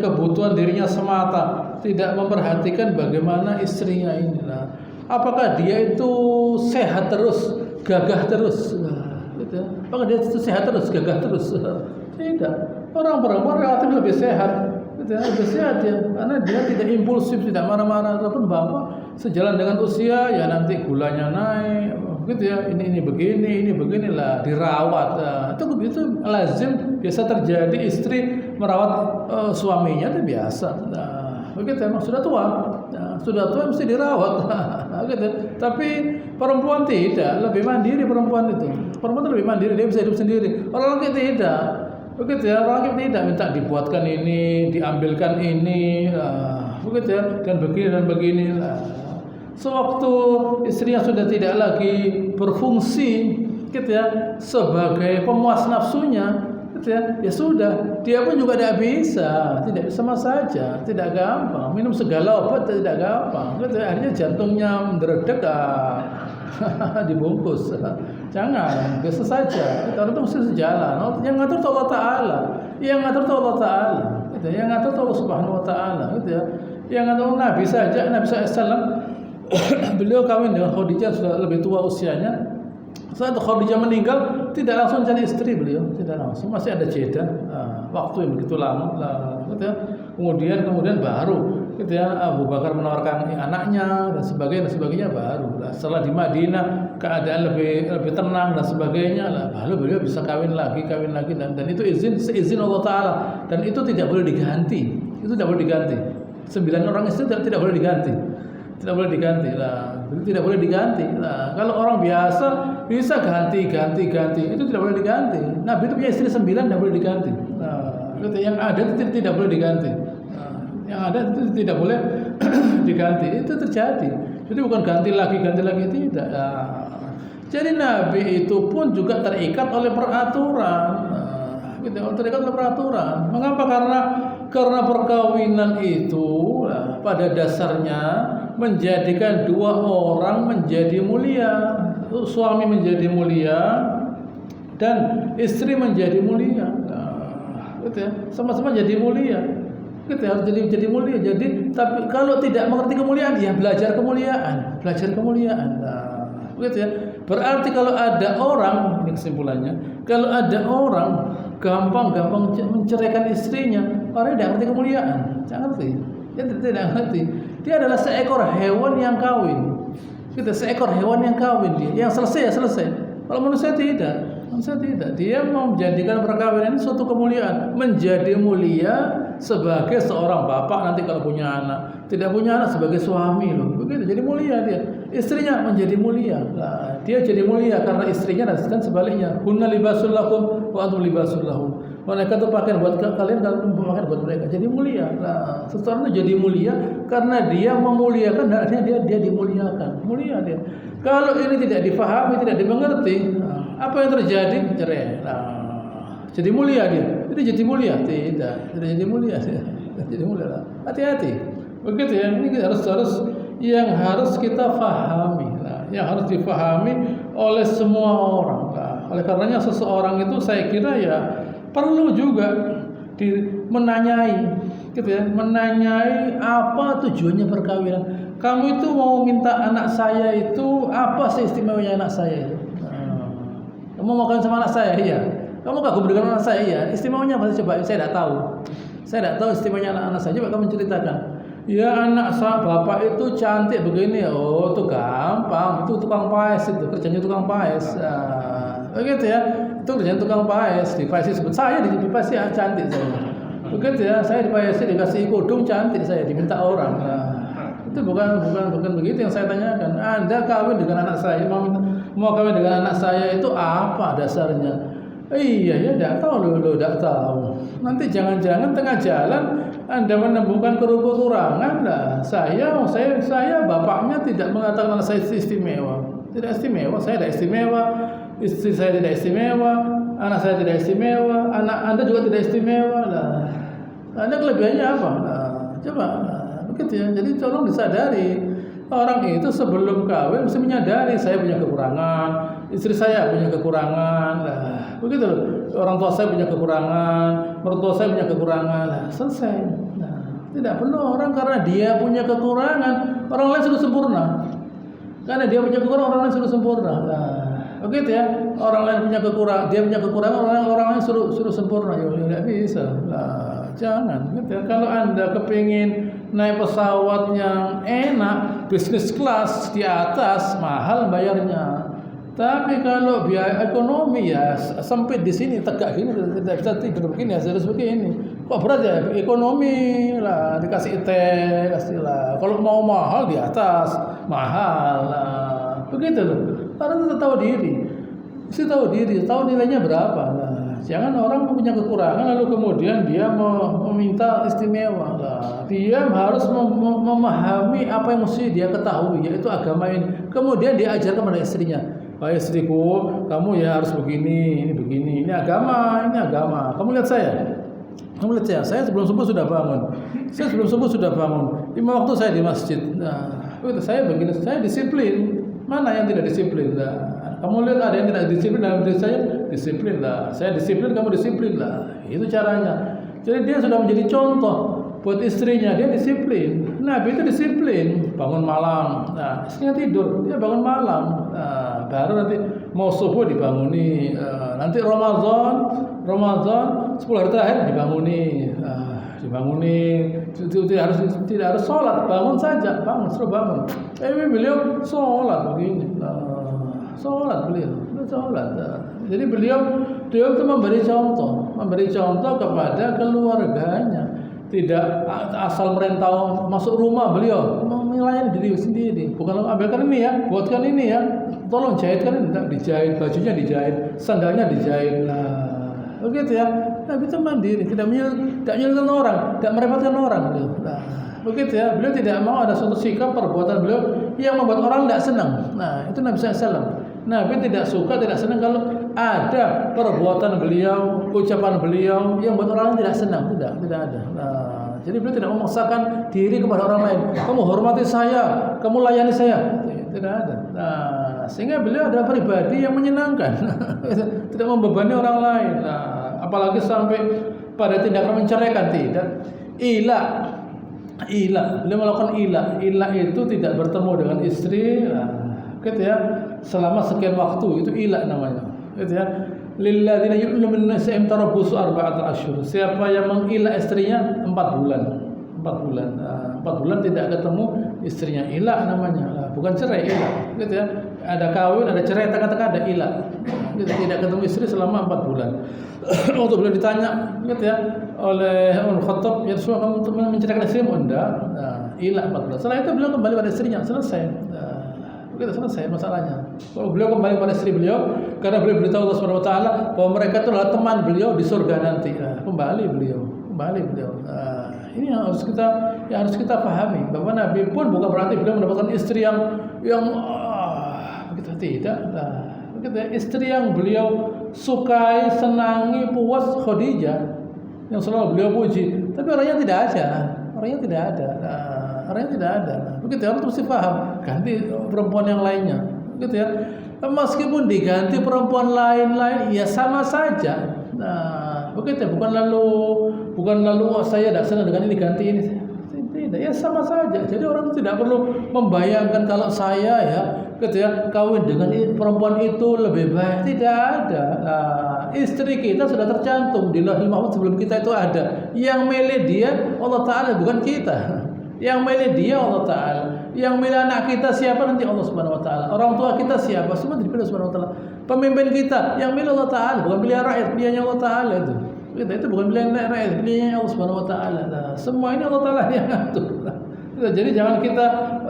kebutuhan dirinya semata, tidak memperhatikan bagaimana istrinya ini. Apakah dia itu sehat terus, gagah terus? Gitu ya. Apakah dia itu sehat terus, gagah terus? Tidak. Orang perempuan relatif lebih sehat, gitu ya, lebih sehat ya, karena dia tidak impulsif, tidak marah-marah. Ataupun bapak sejalan dengan usia, ya nanti gulanya naik, gitu ya. Ini beginilah, dirawat. Itu lazim, biasa terjadi istri merawat suaminya, itu biasa. Begitu emang sudah tua. Sudah tua mesti dirawat. Gitu. Tapi perempuan tidak, lebih mandiri perempuan itu. Perempuan itu lebih mandiri, dia bisa hidup sendiri. Orang laki tidak. Begitu ya, orang laki tidak minta dibuatkan ini, diambilkan ini, begitu ya, dan begini. Sewaktu istrinya sudah tidak lagi berfungsi, gitu ya, sebagai pemuas nafsunya, gitu ya sudah, dia pun juga tidak bisa sama saja, tidak gampang. Minum segala obat tidak gampang, gitu ya. Akhirnya jantungnya menderedek, dibungkus. Jangan, biasa saja. Itu mesti sejalan. Yang ngatur itu Allah Ta'ala. Yang ngatur itu Allah Ta'ala. Gitu. Yang ngatur itu Allah Subhanahu Wa Ta'ala. Gitu ya. Yang ngatur Nabi saja, Nabi SAW, beliau kawin dengan Khadijah sudah lebih tua usianya. Saat Khadijah meninggal, tidak langsung cari istri beliau, tidak langsung, masih ada jeda, waktu yang begitu lama, gitu ya. Kemudian baru, gitu ya, Abu Bakar menawarkan anaknya dan sebagainya baru. Setelah di Madinah keadaan lebih tenang dan sebagainya, baru beliau bisa kawin lagi dan itu seizin Allah Taala, dan itu tidak boleh diganti, 9 orang istri tidak boleh diganti. Tidak boleh diganti. Nah, kalau orang biasa bisa ganti, itu tidak boleh diganti. Nabi itu punya istri 9, tidak boleh diganti. Nah, yang ada itu tidak boleh diganti. Yang ada itu tidak boleh diganti. Itu terjadi. Jadi bukan ganti lagi tidak. Jadi Nabi itu pun juga terikat oleh peraturan. Terikat oleh peraturan. Mengapa? Karena perkawinan itu pada dasarnya menjadikan dua orang menjadi mulia, suami menjadi mulia dan istri menjadi mulia. Gitu ya, sama-sama jadi mulia. Gitu ya, harus jadi mulia. Jadi tapi kalau tidak mengerti kemuliaan, ya belajar kemuliaan. Gitu ya. Berarti kalau ada orang, ini kesimpulannya, kalau ada orang gampang menceraikan istrinya, orang tidak ngerti kemuliaan, jangan ngerti. Dia tidak ngerti. Dia adalah seekor hewan yang kawin. Seekor hewan yang kawin dia. Yang selesai ya selesai. Kalau manusia tidak. Dia mau menjadikan perkawinan ini suatu kemuliaan, menjadi mulia sebagai seorang bapak nanti kalau punya anak. Tidak punya anak sebagai suami loh. begitu. Jadi mulia dia. Istrinya menjadi mulia. Nah, dia jadi mulia karena istrinya, dan sebaliknya. Hunna libasul lakum wa antum libasul lahum. Mereka itu pakaian buat kalian, kalian pakaian buat mereka. Jadi mulia. Nah, seseorang itu jadi mulia karena dia memuliakan, dan artinya dia dimuliakan. Mulia dia. Kalau ini tidak difahami, tidak dimengerti, apa yang terjadi? Cerai. Nah, jadi mulia dia. Jadi mulia? Tidak jadi mulia. Jadi mulia. Hati-hati. Begitu ya. Ini harus yang harus kita fahami. Nah, yang harus difahami oleh semua orang. Nah, oleh karenanya seseorang itu saya kira ya perlu juga menanyai, gitu ya, menanyai apa tujuannya perkawinan. Kamu itu mau minta anak saya itu apa sih istimewanya anak saya itu? Kamu mau kawin sama anak saya? Iya. Kamu kagum dengan anak saya? Iya. Istimewanya apa sih? Coba saya tidak tahu. Saya tidak tahu istimewanya anak saya. Coba kamu ceritakan. Ya anak saya bapak itu cantik begini. Oh itu gampang. Itu tukang paes itu, kerjanya tukang paes. Begitu ya. Itu kerjaan tukang paes. Di paes sebut saya di paes ya cantik saya. Begitu ya. Saya di paes dikasih kudung cantik saya diminta orang. Itu bukan begitu yang saya tanyakan. Anda kawin dengan anak saya, mau kawin dengan anak saya itu apa dasarnya? Iya ya, tidak tahu loh, tidak tahu. Nanti jangan-jangan tengah jalan Anda menemukan kekurangan. Nah, saya bapaknya tidak mengatakan anak saya istimewa. Tidak istimewa, saya tidak istimewa, istri saya tidak istimewa, anak saya tidak istimewa, anak Anda juga tidak istimewa. Nah, Anda kelebihannya apa? Nah, coba. Begitu ya. Jadi tolong disadari, orang itu sebelum kawin mesti menyadari saya punya kekurangan, istri saya punya kekurangan. Nah, begitu. Orang tua saya punya kekurangan, mertua saya punya kekurangan. Nah, selesai. Nah, tidak perlu orang karena dia punya kekurangan, orang lain sudah sempurna. Karena dia punya kekurangan, orang lain sudah sempurna. Nah, begitu ya. Orang lain punya kekurangan, dia punya kekurangan, orang lain suruh sempurna. Ya tidak bisa. Nah, jangan. Gitu ya. Kalau Anda kepingin naik pesawat yang enak, bisnis kelas di atas, mahal bayarnya. Tapi kalau biaya ekonomi ya sempit di sini, tegak gini, tidak bisa tidur begini, harus begini. Kok berat ya? Ekonomi lah, dikasih teh, kasih lah. Kalau mau mahal di atas, mahal lah. Begitu loh. Karena kita tahu diri, mesti tahu diri, tahu nilainya berapa. Nah, jangan orang punya kekurangan lalu kemudian dia meminta istimewa. Nah, dia harus memahami apa yang mesti dia ketahui, yaitu agama ini. Kemudian dia ajarkan pada istrinya. Wahai istriku, kamu ya harus begini, ini begini. Ini agama, ini agama. Kamu lihat saya. Saya sebelum subuh sudah bangun. Lima waktu saya di masjid. Nah, saya begini, saya disiplin. Mana yang tidak disiplin? Nah, kamu lihat ada yang tidak disiplin dalam diri saya, disiplin lah. Saya disiplin, kamu disiplin lah. Itu caranya. Jadi dia sudah menjadi contoh buat istrinya, dia disiplin. Nabi itu disiplin, bangun malam. Nah, istrinya tidur, dia bangun malam. Nah, baru nanti mau subuh dibanguni. Nanti Ramadan 10 hari terakhir dibanguni. Tidak harus sholat, bangun saja, suruh bangun. Beliau sholat begini. Sholat beliau. Jadi beliau itu memberi contoh kepada keluarganya. Tidak asal merentau masuk rumah, beliau melayani diri sendiri. Bukan ambilkan ini ya, buatkan ini ya, tolong jahitkan ini, tidak dijahit, bajunya dijahit, sandalnya dijahit. Nah, begitu ya. Nabi itu mandiri, tidak menyulitkan orang, tidak merepotkan orang. Nah, begitu ya. Beliau tidak mau ada suatu sikap perbuatan beliau yang membuat orang tidak senang. Nah, itu Nabi SAW. Nabi tidak suka, tidak senang kalau ada perbuatan beliau, ucapan beliau yang membuat orang tidak senang. Tidak ada. Nah, jadi beliau tidak memaksakan diri kepada orang lain. Kamu hormati saya, kamu layani saya. Tidak ada. Nah, sehingga beliau adalah pribadi yang menyenangkan, tidak membebani orang lain. Nah, apalagi sampai pada tindakan menceraikan, tidak. Ilah. Beliau melakukan ilah itu tidak bertemu dengan istri. Nah, gitu ya. Selama sekian waktu itu ilah namanya. Gitu ya. Lilladzina yu'minuna min nisa'im tarabbusu arba'ata asyhur. Siapa yang mengilah istrinya 4 bulan. 4 bulan. Nah, 4 bulan tidak ketemu istrinya, ilah namanya. Nah, bukan cerai, ilah. Gitu ya. ada kawin, ada cerai, tengah-tengah ada ilah. Gitu, tidak ketemu istri selama 4 bulan. Waktu beliau ditanya, gitu ya, oleh Umar Khattab, ya Rasulullah, kamu menceraikan istrimu? Enggak. Nah, ilah 4 bulan. Setelah itu beliau kembali pada istrinya, selesai. Begitu selesai masalahnya. Kalau beliau kembali pada istri beliau, karena beliau beritahu Allah Subhanahu wa taala bahwa mereka itu adalah teman beliau di surga nanti. Kembali beliau. Ini yang harus kita pahami, bahwa Nabi pun bukan berarti beliau mendapatkan istri yang begitu, tidak. Begitu ya, istri yang beliau sukai, senangi, puas, Khadijah yang selalu beliau puji. Tapi orangnya tidak ada. Begitu ya, harus mesti paham. Ganti perempuan yang lainnya. Begitu ya. Meskipun diganti perempuan lain, ya sama saja. Nah, begitu ya, bukan lalu saya tidak senang dengan ini, ganti ini. Tidak, ya sama saja. Jadi orang tidak perlu membayangkan kalau saya ya, gitu ya, kawin dengan perempuan itu lebih baik. Tidak ada. Nah, istri kita sudah tercantum di Lauhul Mahfuz sebelum kita itu ada. Yang milih dia Allah Taala, bukan kita. Yang milih dia Allah Taala. Yang milih anak kita siapa nanti Allah Subhanahu wa taala. Orang tua kita siapa semua dipilih Subhanahu wa taala. Pemimpin kita yang milih Allah Taala, bukan pilihan rakyat, pilihannya Allah Taala itu. Itu bukan pilihan rakyat, pilihannya Allah Subhanahu wa taala. Nah, semua ini Allah Taala yang ngatur. Jadi jangan kita,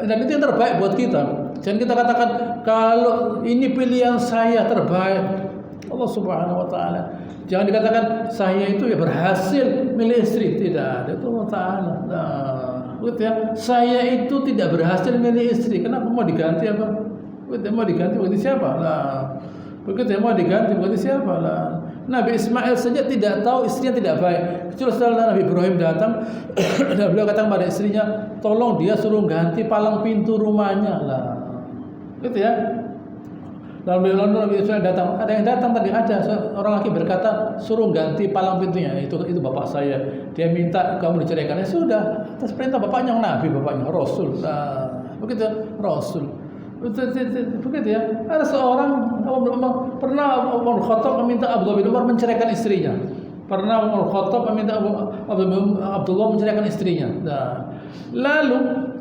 dan itu yang terbaik buat kita. Jangan kita katakan kalau ini pilihan saya terbaik. Allah Subhanahu wa taala. Jangan dikatakan saya itu ya berhasil milih istri, tidak ada, itu Allah Taala. Nah, begitu ya. Saya itu tidak berhasil milih istri. Kenapa mau diganti apa? Begitu mau diganti berarti siapa? Lah. Begitu ya, mau diganti berarti siapa? Lah. Nabi Ismail saja tidak tahu istrinya tidak baik. Kecuali setelah Nabi Ibrahim datang dan beliau katakan pada istrinya, tolong dia suruh ganti palang pintu rumahnya. Lah. Gitu ya. Lalu Nabi Ismail datang, ada yang datang tadi, ada orang laki berkata suruh ganti palang pintunya. Itu bapak saya. Dia minta kamu diceraikan. Ya sudah, atas perintah bapaknya, Nabi bapaknya Rasul. Nah, begitu Rasul. Begitu ya. Ada seorang pernah Umar Khattab meminta Abdullah bin Umar menceraikan istrinya. Pernah Umar Khattab meminta Abdullah menceraikan istrinya. Nah, lalu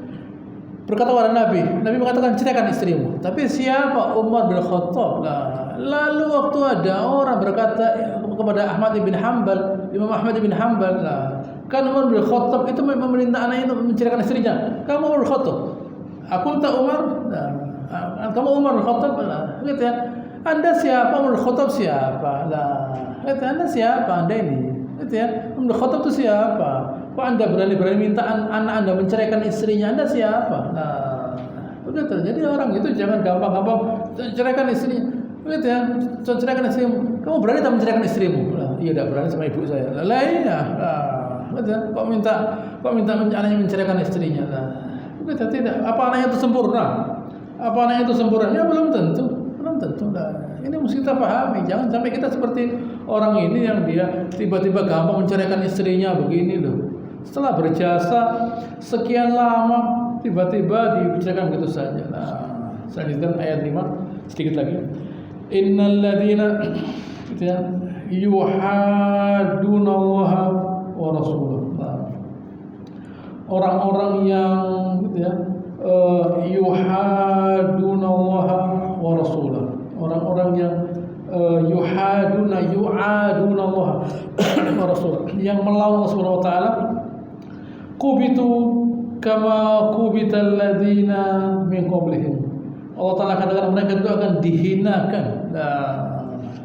berkata kepada Nabi mengatakan ceraikan istrimu. Tapi siapa? Umar bin Khattab. Nah, lalu waktu ada orang berkata kepada Ahmad bin Hanbal, Imam Ahmad bin Hanbal, nah, kan Umar bin Khattab itu memerintah anak itu menceraikan istrinya. Kamu Umar bin Khattab. Aku tak Umar. Nah, kamu Umar bin Khattab. Nah, gitu ya. Anda siapa? Umar bin Khattab siapa? Nah, gitu, Anda siapa? Anda ini. Gitu ya. Umar bin Khattab itu siapa? Kok Anda berani minta anak Anda menceraikan istrinya? Anda siapa? Nah, begitu. Jadi orang itu jangan gampang-gampang ceraikan istrinya. Begitu ya. Ceraikan istrimu. Kamu berani tak menceraikan istrimu? Nah, iya, tidak berani sama ibu saya. Lah iya. Nah, begitu. Kok minta anaknya menceraikan istrinya? Nah, begitu tidak. Apa anaknya itu sempurna? Ya belum tentu. Nah, ini mesti kita pahami. Jangan sampai kita seperti orang ini yang dia tiba-tiba gampang menceraikan istrinya begini loh. Setelah berjasa sekian lama tiba-tiba diceraikan begitu saja. Nah, selanjutnya ayat 5 sedikit lagi. Innal ladzina yuhaddunallaha wa rasulahu. Orang-orang yang yuhaddunallaha wa rasulahu. Orang-orang yang yu'adunallaha wa rasulahu, yang melawan Allah Subhanahu wa taala, kubitu kama kubital ladzina min qablihim. Allah Taala katakan mereka itu akan dihinakan. Nah,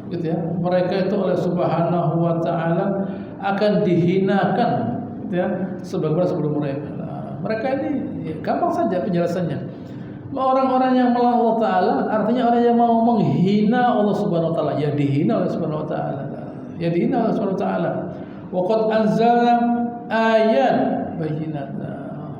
gitu ya. Mereka itu oleh Subhanahu wa taala akan dihinakan, gitu ya, sebagaimana sebelum mereka. Nah, mereka ini ya, gampang saja penjelasannya. Orang-orang yang melawan Allah Taala artinya orang yang mau menghina Allah Subhanahu wa taala, ya dihina oleh Subhanahu wa taala. Ya dihina oleh Subhanahu wa taala. Wa qad anzalna ayat bayyinat.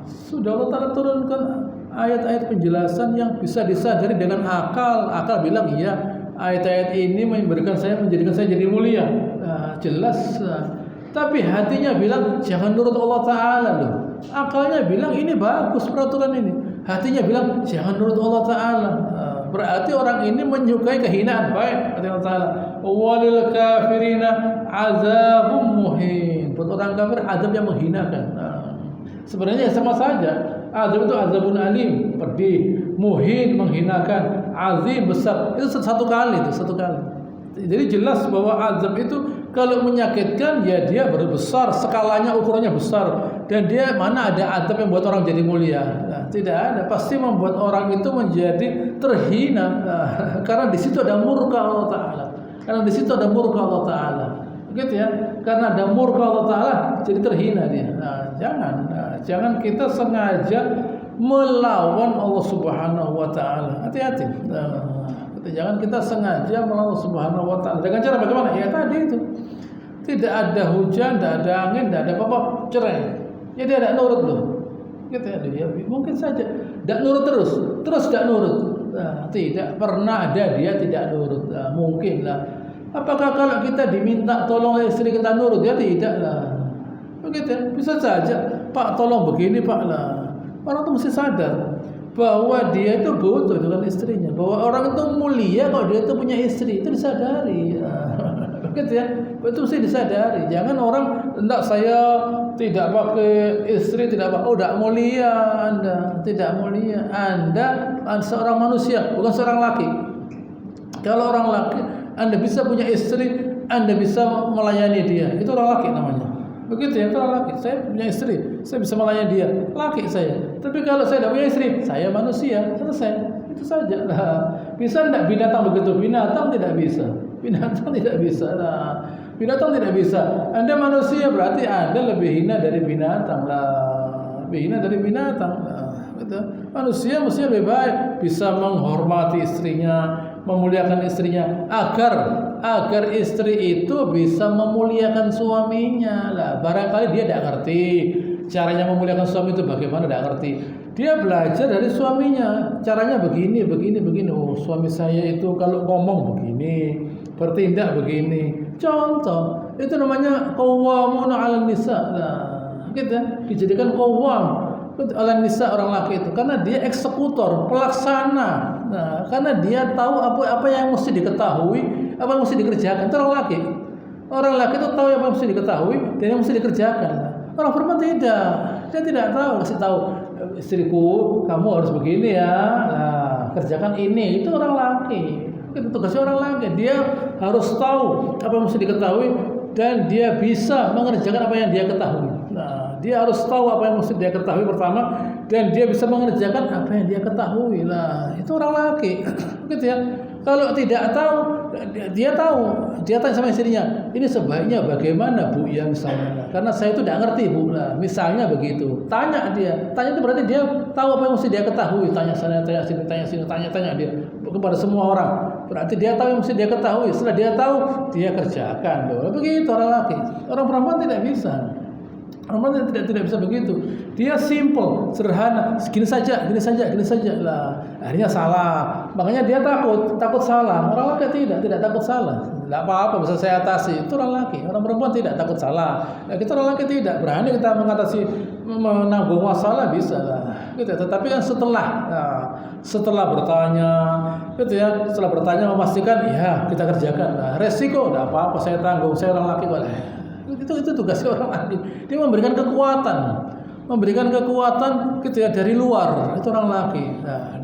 Sudah Allah Taala turunkan ayat-ayat penjelasan yang bisa disadari dengan akal. Akal bilang iya, ayat-ayat ini menjadikan saya jadi mulia. Nah, jelas. Tapi hatinya bilang jangan nurut Allah Taala loh. Akalnya bilang ini bagus peraturan ini. Hatinya bilang jangan nurut Allah Taala. Berarti orang ini menyukai kehinaan. Baik, kata Allah Taala, walil kafirina azabum muhin. Buat orang kafir azab yang menghinakan. Sebenarnya sama saja. Azab itu azabun alim, pedih, muhin, menghinakan. azim, besar. Itu satu kali. Jadi jelas bahwa azab itu kalau menyakitkan ya dia berbesar, skalanya ukurannya besar, dan dia mana ada azab yang buat orang jadi mulia. Nah, tidak ada, pasti membuat orang itu menjadi terhina. Nah, karena di situ ada murka Allah Taala. Begitu ya. Karena ada murka Allah Taala jadi terhina dia. Nah, jangan kita sengaja melawan Allah Subhanahu wa taala. Hati-hati. Jangan kita sengaja melawan Allah Subhanahu wa taala. Dengan cara bagaimana? Ya tadi itu. Tidak ada hujan, tidak ada angin, tidak ada apa-apa, cerai. Ya dia tidak nurut loh. Gitu ya, dia mungkin saja tidak nurut terus tidak nurut. Nah, tidak pernah ada dia tidak nurut. Nah, mungkin lah. Apakah kalau kita diminta tolong istri kita nurut? Ya tidak lah. Begitu ya. Bisa saja, Pak tolong begini Pak lah. Orang itu mesti sadar bahwa dia itu butuh dengan istrinya, bahwa orang itu mulia kalau dia itu punya istri, itu disadari. Begitu ya, itu mesti disadari. Jangan orang hendak saya tidak pakai istri, tidak pakai, tidak mulia Anda, tidak mulia. Anda seorang manusia, bukan seorang laki. Kalau orang laki, Anda bisa punya istri, Anda bisa melayani dia, itu orang laki namanya. Begitu ya, kalau laki, saya punya istri, saya bisa melayani dia, laki saya. Tapi kalau saya tidak punya istri, saya manusia, selesai. Itu saja. Nah, bisa tidak binatang begitu? Binatang tidak bisa. Binatang tidak bisa. Anda manusia berarti Anda lebih hina dari binatang lah. Lebih hina dari binatang. Nah, gitu. Manusia mestinya lebih baik, bisa menghormati istrinya, memuliakan istrinya, agar istri itu bisa memuliakan suaminya lah. Barangkali dia tidak ngerti caranya memuliakan suami itu bagaimana, tidak ngerti. Dia belajar dari suaminya, caranya begini. Oh, suami saya itu kalau ngomong begini, bertindak begini. Contoh, itu namanya qawwamuna 'alan nisa. Nah, gitu ya, dijadikan qawwam 'alan nisa orang laki itu karena dia eksekutor, pelaksana. Nah, karena dia tahu apa yang mesti diketahui, apa yang mesti dikerjakan. Itu orang laki. Orang laki itu tahu apa yang mesti diketahui dan yang mesti dikerjakan. Orang perempuan tidak. Dia tidak tahu, kasih tahu istriku, kamu harus begini ya. Nah, kerjakan ini. Itu orang laki. Itu tugasnya orang laki. Dia harus tahu apa yang mesti diketahui dan dia bisa mengerjakan apa yang dia ketahui. Nah, dia harus tahu apa yang mesti dia ketahui pertama dan dia bisa mengerjakan apa yang dia ketahui. Nah, itu orang laki. Gitu ya. Kalau tidak tahu, dia tanya sama istrinya, ini sebaiknya bagaimana Bu ya misalnya, karena saya itu tidak ngerti Bu, nah, misalnya begitu. Tanya itu berarti dia tahu apa yang mesti dia ketahui. Tanya sana, tanya sini, tanya dia kepada semua orang. Berarti dia tahu yang mesti dia ketahui. Setelah dia tahu, dia kerjakan. Loh. Begitu orang laki. Orang perempuan tidak bisa. Perempuan tidak bisa begitu. Dia simple, sederhana, gini saja lah. Akhirnya salah. Makanya dia takut salah. Orang laki tidak takut salah. Tidak apa-apa, bisa saya atasi. Itu orang laki. Orang perempuan tidak takut salah. Nah, kita orang laki tidak berani kita mengatasi, menanggung masalah bisa lah. Gitu. Tetapi yang setelah bertanya, gitu ya, setelah bertanya memastikan, ya kita kerjakan. Nah, resiko, tidak apa-apa, saya tanggung. Saya orang laki boleh. Itu tugasnya orang laki. Dia memberikan kekuatan gitu ya dari luar. Itu orang laki. Nah,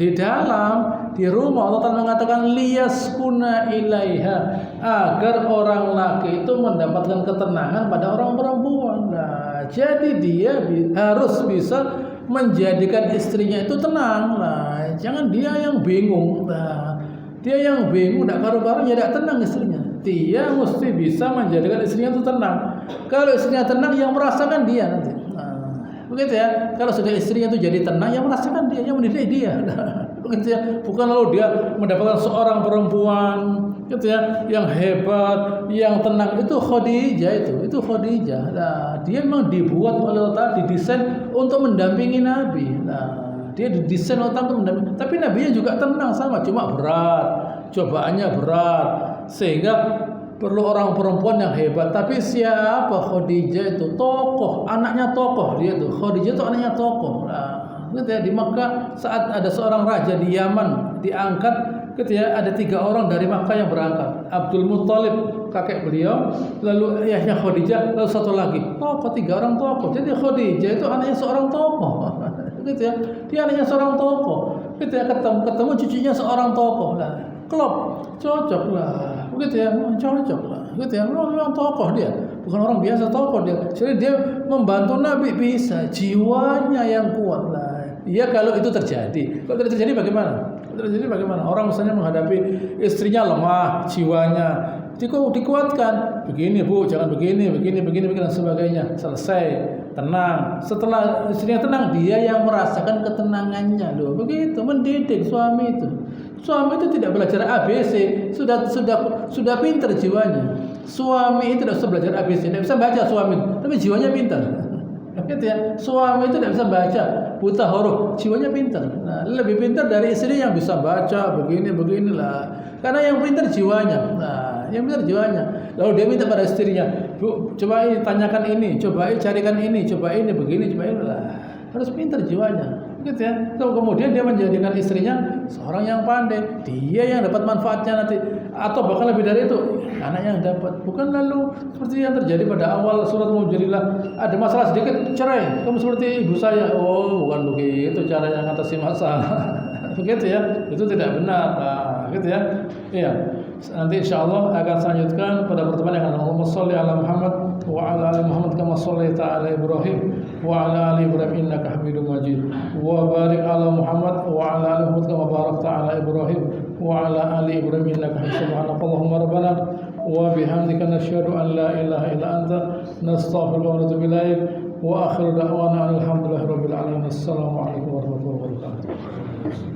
di rumah Allah Ta'ala mengatakan liyaskuna ilaiha, agar orang laki itu mendapatkan ketenangan pada orang perempuan. Nah, jadi dia harus bisa menjadikan istrinya itu tenang. Nah, jangan dia yang bingung. Nah, dia yang bingung, tidak karu-karu, ya tidak tenang istrinya. Dia mesti bisa menjadikan istrinya itu tenang. Kalau istrinya tenang, yang merasakan dia nanti. Nah, begitu ya. Kalau sudah istrinya itu jadi tenang, yang merasakan dia, yang mendidik dia. Nah, begitu ya. Bukan lalu dia mendapatkan seorang perempuan, gitu ya, yang hebat, yang tenang. Itu Khadijah itu Khadijah. Nah, dia memang dibuat oleh Allah, didesain untuk mendampingi Nabi. Nah, dia didesain untuk mendampingi. Tapi Nabinya juga tenang sama, cuma berat, cobaannya berat. Sehingga perlu orang perempuan yang hebat. Tapi siapa Khadijah itu? Tokoh, anaknya tokoh dia tuh. Khadijah itu anaknya tokoh. Nah, gitu ya, di Makkah saat ada seorang raja di Yaman diangkat, gitu ya, ada 3 orang dari Makkah yang berangkat. Abdul Muttalib kakek beliau, lalu ayahnya Khadijah, lalu satu lagi. Tokoh, 3 orang tokoh. Jadi Khadijah itu anaknya seorang tokoh. Gitu ya. Dia anaknya seorang tokoh. Gitu ya, ketemu cucunya seorang tokoh lah, klop, cocok lah, begitu ya, cocok lah, gitu ya, memang tokoh dia, bukan orang biasa, tokoh dia. Jadi dia membantu Nabi bisa, jiwanya yang kuat lah. Iya kalau itu terjadi, kalau tidak terjadi bagaimana? Kalau terjadi bagaimana? Orang misalnya menghadapi istrinya lemah, jiwanya, dikuatkan, begini bu, jangan begini, dan sebagainya. Selesai, tenang. Setelah istrinya tenang, dia yang merasakan ketenangannya loh. Begitu mendidik suami itu. Suami itu tidak belajar ABC, sudah pintar jiwanya. Suami itu tidak usah belajar ABC, tidak bisa baca suami, tapi jiwanya pintar. Gitu ya. Suami itu tidak bisa baca, buta huruf, jiwanya pintar. Nah, lebih pintar dari istri yang bisa baca beginilah. Karena yang pintar jiwanya. Nah, yang pintar jiwanya. Lalu dia minta pada istrinya, "Bu, coba tanyakan ini, coba carikan ini, coba ini begini, coba ini lah." Harus pintar jiwanya. Gitu ya. Kemudian dia menjadikan istrinya seorang yang pandai. Dia yang dapat manfaatnya nanti. Atau bahkan lebih dari itu, anak yang dapat. Bukan lalu seperti yang terjadi pada awal surat Mujadilah, ada masalah sedikit cerai. Kamu seperti ibu saya. Oh, bukan begitu caranya ngatasi masalah. Begitu ya. Itu tidak benar. Nah, gitu ya. Iya. Nanti insyaallah akan selanjutkan pada pertemuan yang akan Allahumma sholli ala Muhammad wa ala ali Muhammad kama shallaita ala Ibrahim wa ala ali Ibrahim innaka Hamidum Majid wa barik ala Muhammad wa ala ali Muhammad kama barakta ala Ibrahim wa ala ali Ibrahim innaka Hamidum Majid. Subhanakallahumma rabbana wa bihamdika nasyhadu an la ilaha illa anta nastaghfiruka wa natubu ilaik wa akhiru da'wana alhamdulillahi rabbil alamin. Assalamu alaikum warahmatullahi wabarakatuh.